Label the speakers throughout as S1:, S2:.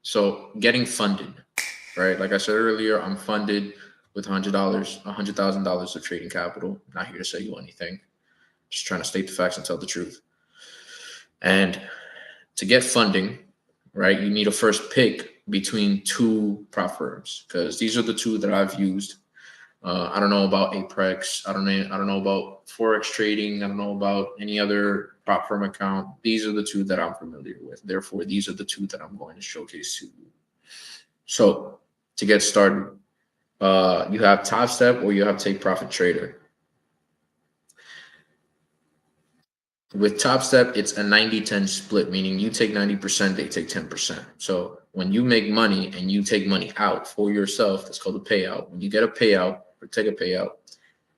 S1: So getting funded, right? Like I said earlier, I'm funded with $100,000 of trading capital. Not here to sell you anything. Just trying to state the facts and tell the truth. And to get funding, right, you need to first pick between two prop firms because these are the two that I've used. I don't know about Apex. I don't know about forex trading. I don't know about any other prop firm account. These are the two that I'm familiar with. Therefore, these are the two that I'm going to showcase to you. So to get started, you have Top Step or you have Take Profit Trader. With Top Step, it's a 90-10 split, meaning you take 90%, they take 10%. So when you make money and you take money out for yourself, that's called a payout. When you get a payout or take a payout,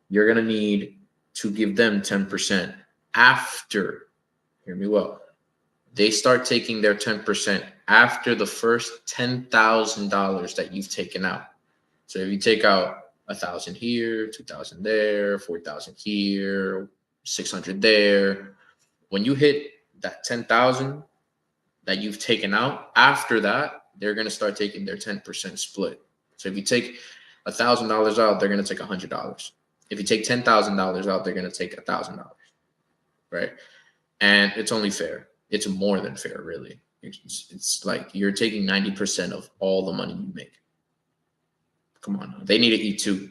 S1: you're going to need to give them 10% after, hear me well, they start taking their 10% after the first $10,000 that you've taken out. So if you take out 1,000 here, 2,000 there, 4,000 here, 600 there, when you hit that 10,000 that you've taken out, after that, they're going to start taking their 10% split. So if you take $1,000 out, they're going to take $100. If you take $10,000 out, they're going to take $1,000, right? And it's only fair. It's more than fair, really. It's like you're taking 90% of all the money you make. Come on, they need to eat too.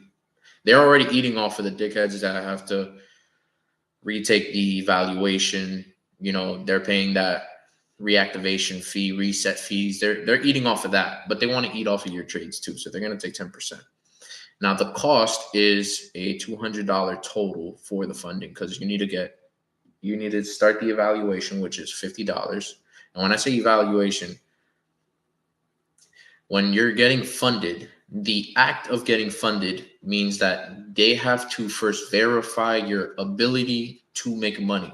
S1: They're already eating off of the dickheads that have to retake the valuation. You know, they're paying that reactivation fee, reset fees. They're eating off of that, but they want to eat off of your trades too. So they're going to take 10%. Now the cost is a $200 total for the funding because you need to start the evaluation, which is $50. And when I say evaluation, when you're getting funded, the act of getting funded means that they have to first verify your ability to make money.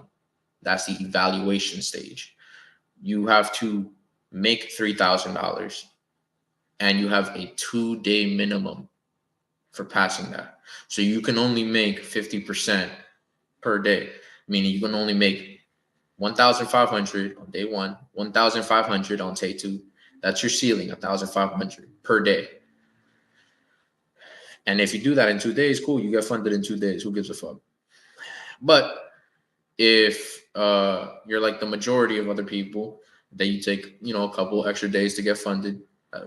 S1: That's the evaluation stage. You have to make $3,000 and you have a 2-day minimum for passing that. So you can only make 50% per day, meaning you can only make 1,500 on day one, 1,500 on day two. That's your ceiling, 1,500 per day. And if you do that in 2 days, cool, you get funded in 2 days. Who gives a fuck? But if you're like the majority of other people, then you take, a couple extra days to get funded,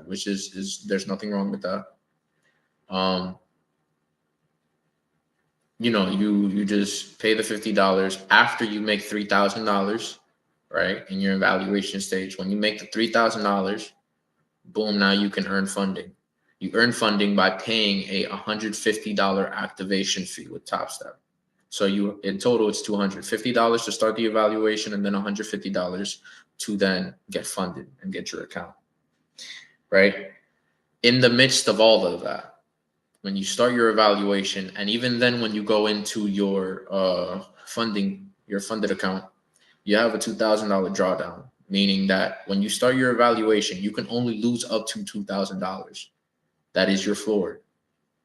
S1: which is there's nothing wrong with that. You just pay the $50 after you make $3,000, right? In your evaluation stage. When you make the $3,000, boom, now you can earn funding. You earn funding by paying a $150 activation fee with Top Step. So in total, it's $250 to start the evaluation and then $150 to then get funded and get your account, right? In the midst of all of that, when you start your evaluation, and even then when you go into your funding, your funded account, you have a $2,000 drawdown, meaning that when you start your evaluation, you can only lose up to $2,000. That is your floor.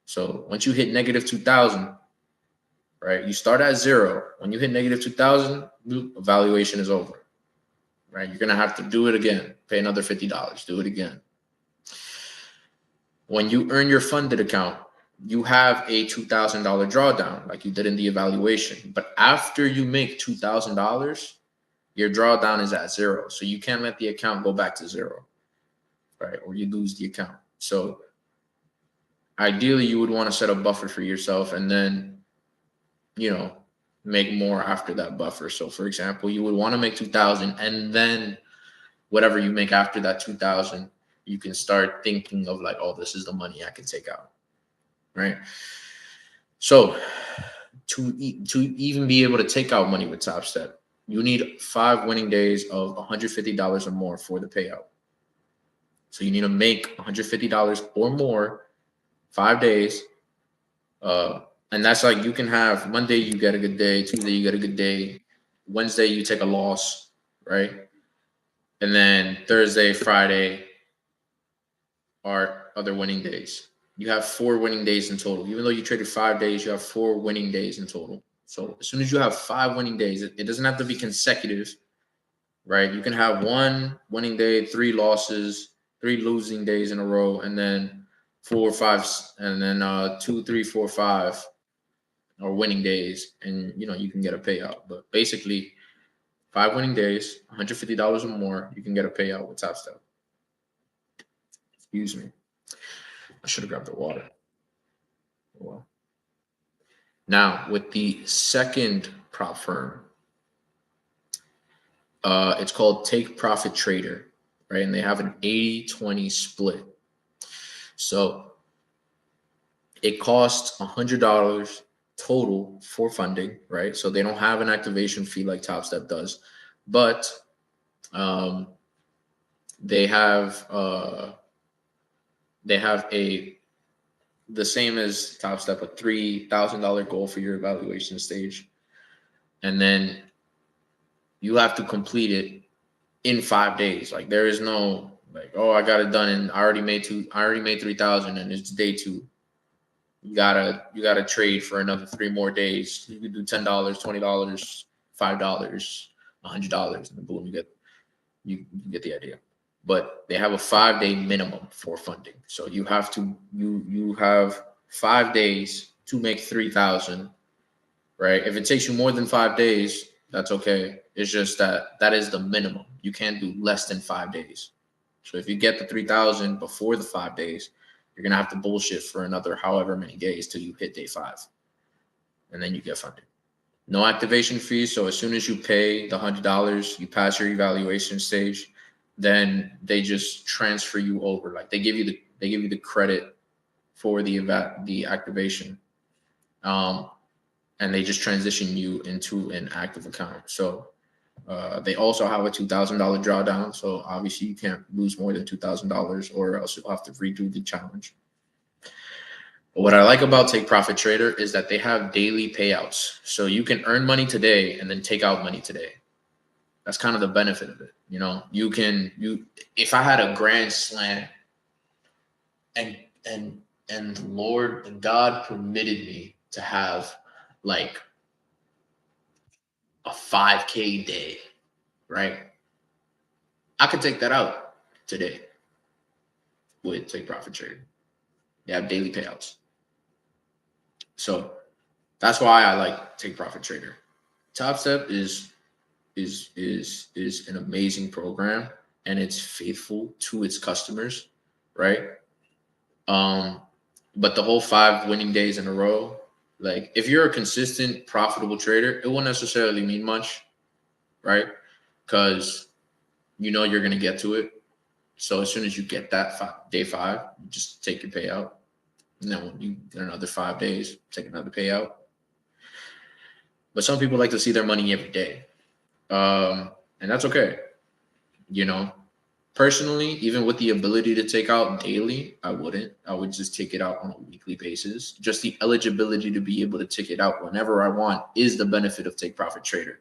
S1: So once you hit negative 2,000, right, you start at zero. When you hit negative 2,000, evaluation is over, right? You're going to have to do it again, pay another $50, do it again. When you earn your funded account, you have a $2,000 drawdown like you did in the evaluation. But after you make $2,000, your drawdown is at zero. So you can't let the account go back to zero, right? Or you lose the account. So ideally, you would want to set a buffer for yourself and then, make more after that buffer. So for example, you would want to make 2,000 and then whatever you make after that 2,000, you can start thinking of like, oh, this is the money I can take out. Right. So to even be able to take out money with Top Step, you need 5 winning days of $150 or more for the payout. So you need to make $150 or more 5 days. And that's like you can have Monday, you get a good day. Tuesday, you get a good day. Wednesday, you take a loss. Right. And then Thursday, Friday are other winning days. You have 4 winning days in total. Even though you traded 5 days, you have 4 winning days in total. So as soon as you have 5 winning days, it doesn't have to be consecutive, right? You can have 1 winning day, 3 losses, 3 losing days in a row, and then 4 or 5, and then 2, 3, 4, 5 or winning days, and you can get a payout. But basically, 5 winning days, $150 or more, you can get a payout with Top Step. Excuse me. I should have grabbed the water. Well, now with the second prop firm, it's called Take Profit Trader, right? And they have an 80-20 split. So it costs $100 total for funding, right? So they don't have an activation fee like Top Step does, but they have the same as Top Step, a $3,000 goal for your evaluation stage, and then you have to complete it in 5 days. Like, there is no like, oh, I got it done and I already made 3,000 and it's day 2. You gotta trade for another 3 more days. You can do $10, $20, $5, $100, and boom, you get the idea. But they have a 5-day minimum for funding, so you have 5 days to make 3,000. Right? If it takes you more than 5 days, that's okay. It's just that is the minimum. You can't do less than 5 days. So if you get the 3,000 before the 5 days, you're gonna have to bullshit for another however many days till you hit day 5, and then you get funded. No activation fee. So as soon as you pay the $100, you pass your evaluation stage, then they just transfer you over. Like, they give you the credit for the activation, and they just transition you into an active account. So they also have a $2,000 drawdown. So obviously you can't lose more than $2,000, or else you'll have to redo the challenge. But what I like about Take Profit Trader is that they have daily payouts. So you can earn money today and then take out money today. That's kind of the benefit of it. If I had a grand slam and Lord and God permitted me to have like a 5K day, right? I could take that out today with Take Profit Trader. They have daily payouts. So that's why I like Take Profit Trader. Top Step is an amazing program, and it's faithful to its customers, right? But the whole 5 winning days in a row, like, if you're a consistent, profitable trader, it won't necessarily mean much, right? Because you're going to get to it. So as soon as you get that day 5, you just take your payout. And then when you get another 5 days, take another payout. But some people like to see their money every day. And that's okay. Personally, even with the ability to take out daily, I wouldn't. I would just take it out on a weekly basis. Just the eligibility to be able to take it out whenever I want is the benefit of Take Profit Trader.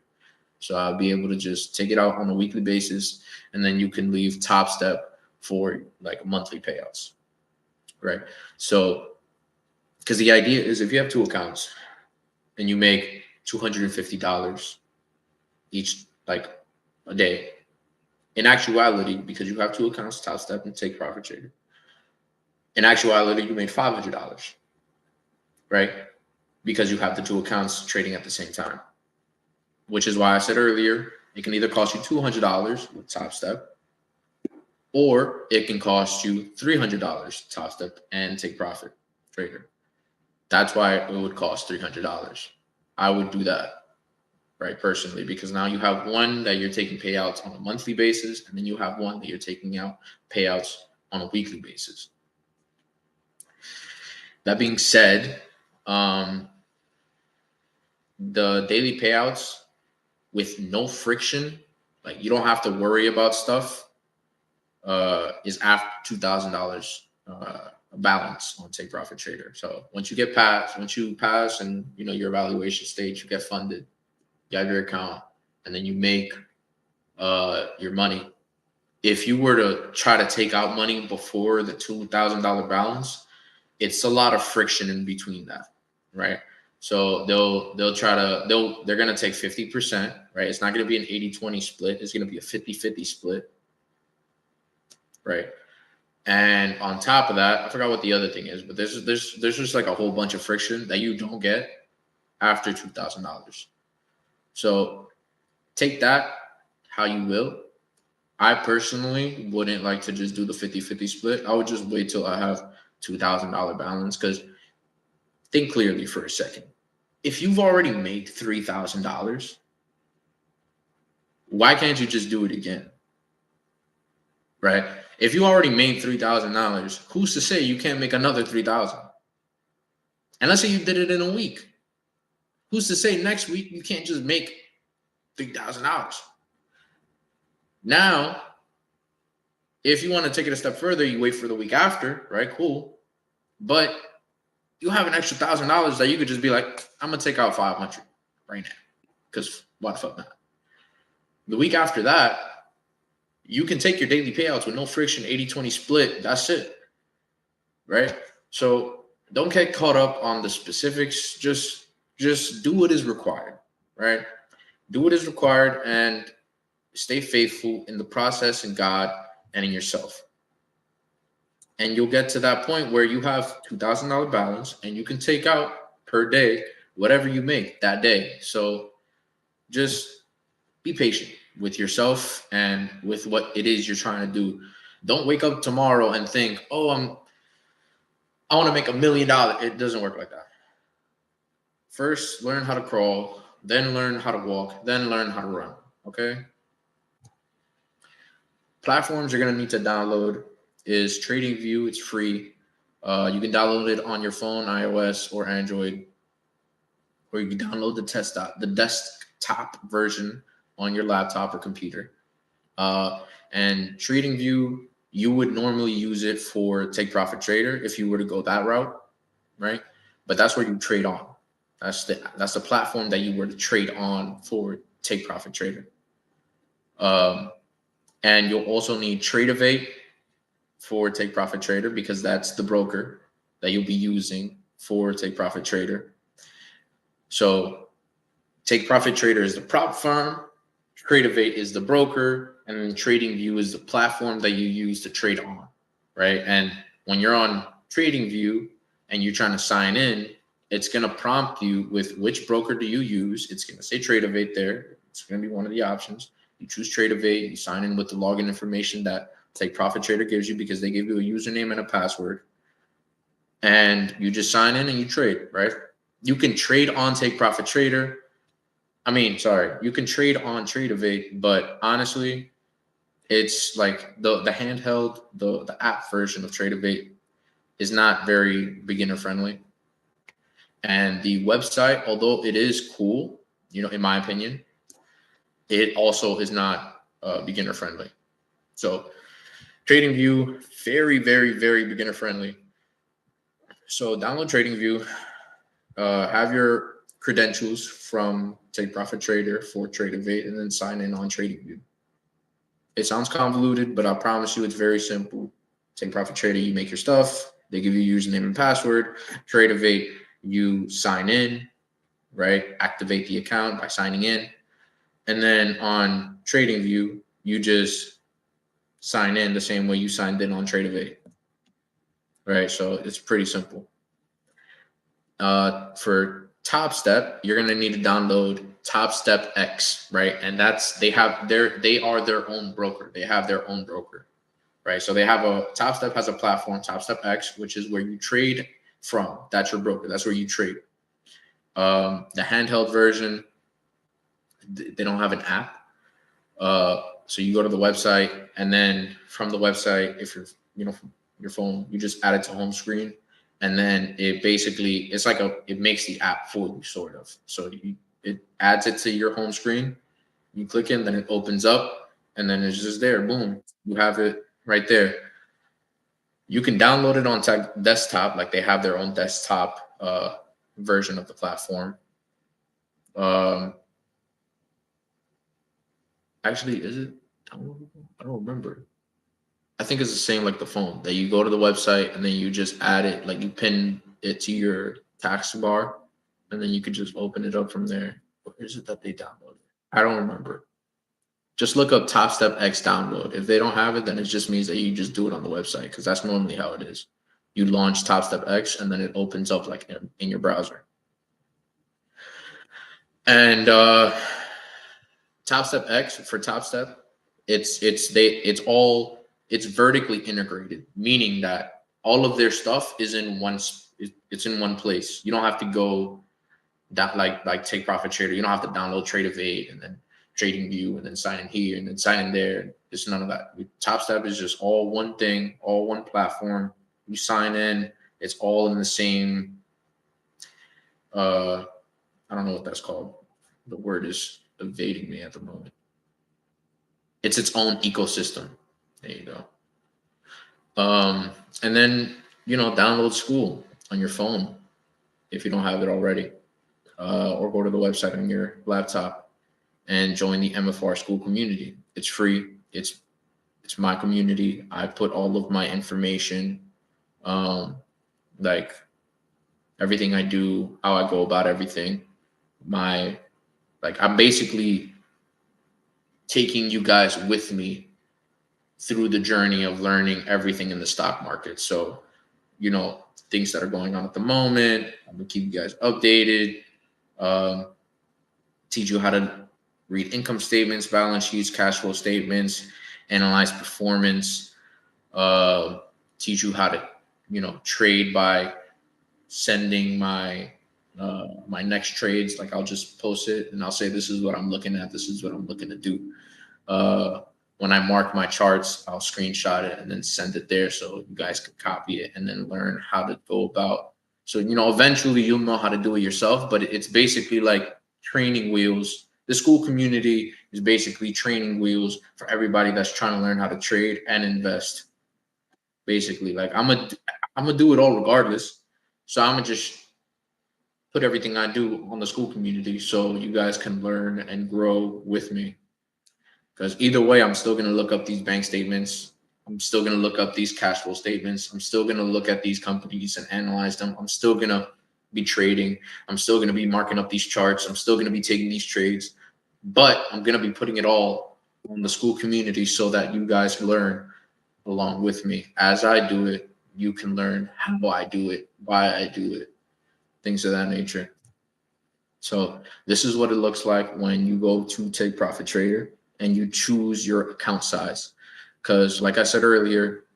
S1: So I'll be able to just take it out on a weekly basis, and then you can leave Top Step for like monthly payouts, right? So, because the idea is, if you have 2 accounts and you make $250 each, like, a day, in actuality, because you have 2 accounts, Top Step and Take Profit Trader, in actuality, you made $500, right? Because you have the 2 accounts trading at the same time, which is why I said earlier, it can either cost you $200 with Top Step, or it can cost you $300 Top Step and Take Profit Trader. That's why it would cost $300. I would do that, right, personally, because now you have one that you're taking payouts on a monthly basis, and then you have one that you're taking out payouts on a weekly basis. That being said, the daily payouts with no friction, like, you don't have to worry about stuff, is after $2,000 balance on Take Profit Trader. So once you pass and your evaluation stage, you get funded, you have your account, and then you make your money. If you were to try to take out money before the $2,000 balance, it's a lot of friction in between that, right? So they're gonna take 50%, right? It's not gonna be an 80-20 split. It's gonna be a 50-50 split, right? And on top of that, I forgot what the other thing is, but there's just like a whole bunch of friction that you don't get after $2,000. So take that how you will. I personally wouldn't like to just do the 50-50 split. I would just wait till I have $2,000 balance, because think clearly for a second. If you've already made $3,000, why can't you just do it again? Right? If you already made $3,000, who's to say you can't make another 3,000? And let's say you did it in a week. Who's to say next week you can't just make $3,000? Now, if you want to take it a step further, you wait for the week after, right? Cool. But you have an extra $1,000 that you could just be like, I'm gonna take out 500 right now, because why the fuck not? The week after that, you can take your daily payouts with no friction, 80-20 split. That's it, right? So don't get caught up on the specifics. Just do what is required, right? Do what is required and stay faithful in the process, in God and in yourself. And you'll get to that point where you have $2,000 balance and you can take out per day whatever you make that day. So just be patient with yourself and with what it is you're trying to do. Don't wake up tomorrow and think, oh, I want to make $1 million. It doesn't work like that. First, learn how to crawl, then learn how to walk, then learn how to run. Okay? Platforms you're going to need to download is TradingView. It's free. You can download it on your phone, iOS or Android, or you can download the desktop version on your laptop or computer. And TradingView, you would normally use it for Take Profit Trader if you were to go that route, right? But that's where you trade on. That's the platform that you were to trade on for Take Profit Trader. And you'll also need Tradeovate for Take Profit Trader, because that's the broker that you'll be using for Take Profit Trader. So Take Profit Trader is the prop firm, Tradeovate is the broker, and then TradingView is the platform that you use to trade on, right? And when you're on TradingView and you're trying to sign in, it's going to prompt you with which broker do you use. It's going to say Tradeovate there. It's going to be one of the options. You choose Tradeovate, you sign in with the login information that Take Profit Trader gives you, because they give you a username and a password. And you just sign in and you trade, right? You can trade on Take Profit Trader. You can trade on Tradeovate, but honestly, it's like the handheld, the app version of Tradeovate is not very beginner friendly. And the website, although it is cool, in my opinion, it also is not beginner friendly. So TradingView, very, very, very beginner friendly. So download TradingView, have your credentials from Take Profit Trader for Tradeovate, and then sign in on TradingView. It sounds convoluted, but I promise you it's very simple. Take Profit Trader, you make your stuff. They give you your username and password. Tradeovate, you sign in, right? Activate the account by signing in. And then on TradingView, you just sign in the same way you signed in on Tradeovate, right? So it's pretty simple. For Top Step, you're gonna need to download Top Step X, right? And they are their own broker. They have their own broker, right? So Top Step has a platform, Top Step X, which is where you trade from. That's your broker. That's where you trade. The handheld version, they don't have an app. So you go to the website, and then from the website, if you're, from your phone, you just add it to home screen. And then it makes the app for you, sort of. So it adds it to your home screen. You click in, then it opens up, and then it's just there. Boom. You have it right there. You can download it on desktop, like they have their own desktop version of the platform. Actually, is it downloadable? I don't remember. I think it's the same like the phone, that you go to the website and then you just add it, like you pin it to your taskbar, and then you could just open it up from there. Where is it that they downloaded? I don't remember. Just look up Top Step X download. If they don't have it, then it just means that you just do it on the website, because that's normally how it is. You launch Top Step X and then it opens up like in your browser. And Top Step X, for Top Step, it's vertically integrated, meaning that all of their stuff is in it's in one place. You don't have to go that like Take Profit Trader. You don't have to download Trade Evade and then Trading View and then sign in here and then sign in there. It's none of that. Top Step is just all one thing, all one platform. You sign in, it's all in the same. I don't know what that's called. The word is evading me at the moment. It's its own ecosystem. There you go. And then, download Skool on your phone if you don't have it already, or go to the website on your laptop and join the MFR Skool community. It's free. It's my community. I put all of my information, like everything I do, how I go about everything. I'm basically taking you guys with me through the journey of learning everything in the stock market. So, things that are going on at the moment, I'm gonna keep you guys updated, teach you how to read income statements, balance sheets, cash flow statements, analyze performance, teach you how to, trade by sending my next trades. Like, I'll just post it and I'll say, this is what I'm looking at. This is what I'm looking to do. When I mark my charts, I'll screenshot it and then send it there so you guys can copy it and then learn how to go about. So, eventually you'll know how to do it yourself, but it's basically like training wheels. The Skool community is basically training wheels for everybody that's trying to learn how to trade and invest. Basically, like I'm gonna do it all regardless. So I'm gonna just put everything I do on the Skool community so you guys can learn and grow with me. Because either way, I'm still going to look up these bank statements. I'm still going to look up these cash flow statements. I'm still going to look at these companies and analyze them. I'm still going to be trading. I'm still going to be marking up these charts. I'm still going to be taking these trades. But I'm going to be putting it all on the Skool community so that you guys learn along with me. As I do it, you can learn how I do it, why I do it, things of that nature. So this is what it looks like when you go to Take Profit Trader and you choose your account size. Because like I said earlier,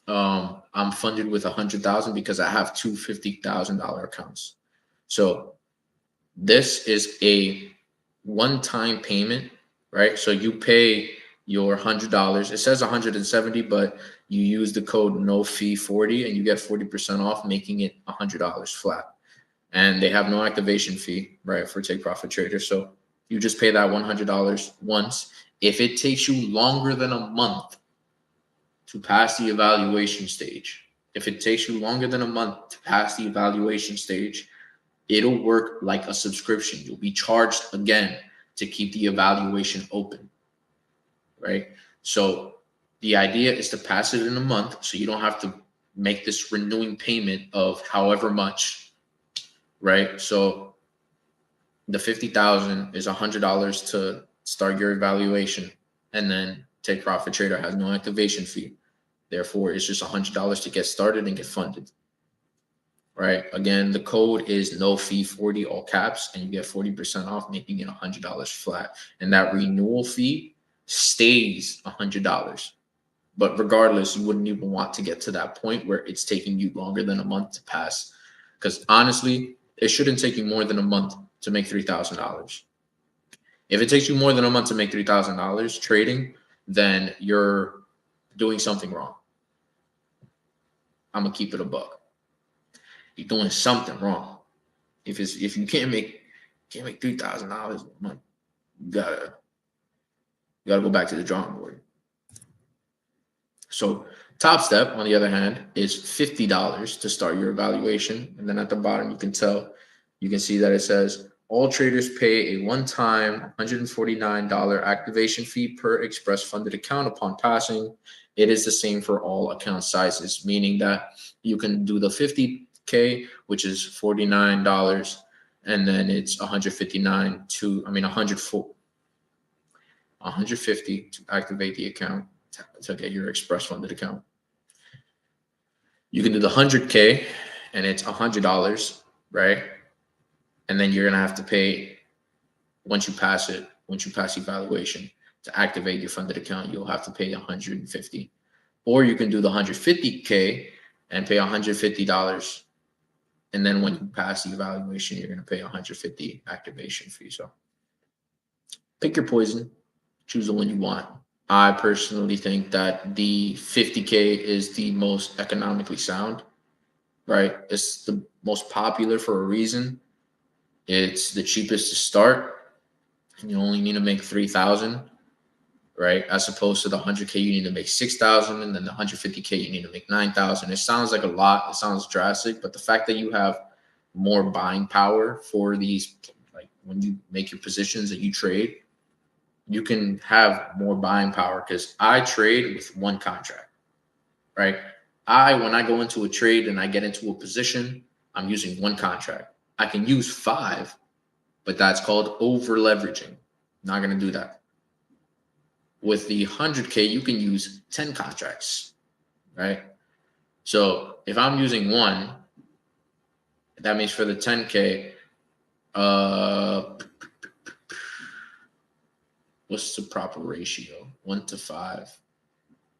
S1: I'm funded with 100,000 because I have two $50,000 accounts. So this is a one-time payment, right? So you pay your $100. It says 170, but you use the code NOFEE40 and you get 40% off, making it $100 flat. And they have no activation fee, right, for Take Profit Trader. So you just pay that $100 once. If it takes you longer than a month to pass the evaluation stage, if it takes you longer than a month to pass the evaluation stage, it'll work like a subscription. You'll be charged again to keep the evaluation open, right? So the idea is to pass it in a month so you don't have to make this renewing payment of however much, right? So the 50,000 is $100 to start your evaluation, and then Take Profit Trader has no activation fee. Therefore, it's just $100 to get started and get funded. Right? Again, the code is NOFEE40, all caps, and you get 40% off, making it $100 flat. And that renewal fee stays $100. But regardless, you wouldn't even want to get to that point where it's taking you longer than a month to pass. Because honestly, it shouldn't take you more than a month to make $3,000. If it takes you more than a month to make $3,000 trading, then you're doing something wrong. I'm gonna keep it a buck. You're doing something wrong. If you can't make $3,000 a month, you gotta go back to the drawing board. So Top Step, on the other hand, is $50 to start your evaluation, and then at the bottom you can see that it says all traders pay a one-time $149 activation fee per express funded account upon passing. It is the same for all account sizes, meaning that you can do the 50K, which is $49, and then it's 104 150 to activate the account to get your express funded account. You can do the 100K and it's $100, right? And then you're gonna have to pay once you pass evaluation to activate your funded account, you'll have to pay 150. Or you can do the 150K and pay $150. And then when you pass the evaluation, you're gonna pay 150 activation fee. So pick your poison, choose the one you want. I personally think that the 50K is the most economically sound, right? It's the most popular for a reason. It's the cheapest to start. And you only need to make 3,000, right? As opposed to the 100K, you need to make 6,000, and then the 150K, you need to make 9,000. It sounds like a lot. It sounds drastic, but the fact that you have more buying power for these, like when you make your positions that you trade, you can have more buying power because I trade with one contract, right? When I go into a trade and I get into a position, I'm using one contract. I can use 5, but that's called over leveraging. Not going to do that. With the 100K, you can use 10 contracts, right? So if I'm using one, that means for the 10K, what's the proper ratio? 1 to 5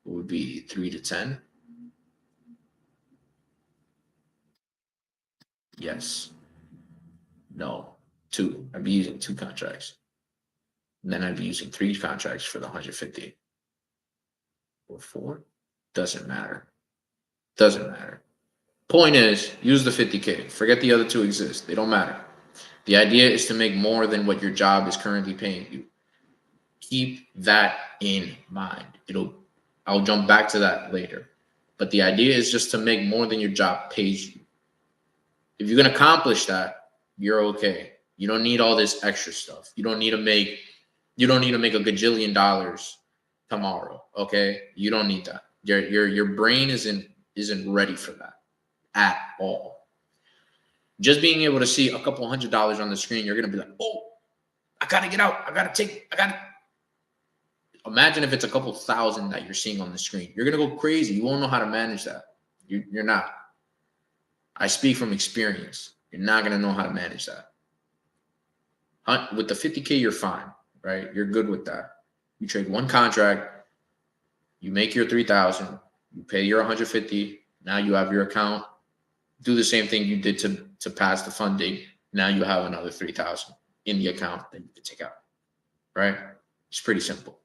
S1: would be 3 to 10. Yes. No. 2. I'd be using 2 contracts. And then I'd be using 3 contracts for the 150. Or 4. Doesn't matter. Doesn't matter. Point is, use the 50K. Forget the other 2 exist. They don't matter. The idea is to make more than what your job is currently paying you. Keep that in mind. I'll jump back to that later. But the idea is just to make more than your job pays you. If you can accomplish that, you're okay. You don't need all this extra stuff. You don't need to make a gajillion dollars tomorrow. Okay? You don't need that. Your brain isn't ready for that at all. Just being able to see a couple $100 on the screen, you're gonna be like, oh, I gotta get out. Imagine if it's a couple thousand that you're seeing on the screen. You're gonna go crazy. You won't know how to manage that. You're not. I speak from experience. You're not gonna know how to manage that. With the 50K, you're fine, right? You're good with that. You trade one contract, you make your 3,000, you pay your 150. Now you have your account. Do the same thing you did to pass the funding. Now you have another 3,000 in the account that you can take out, right? It's pretty simple.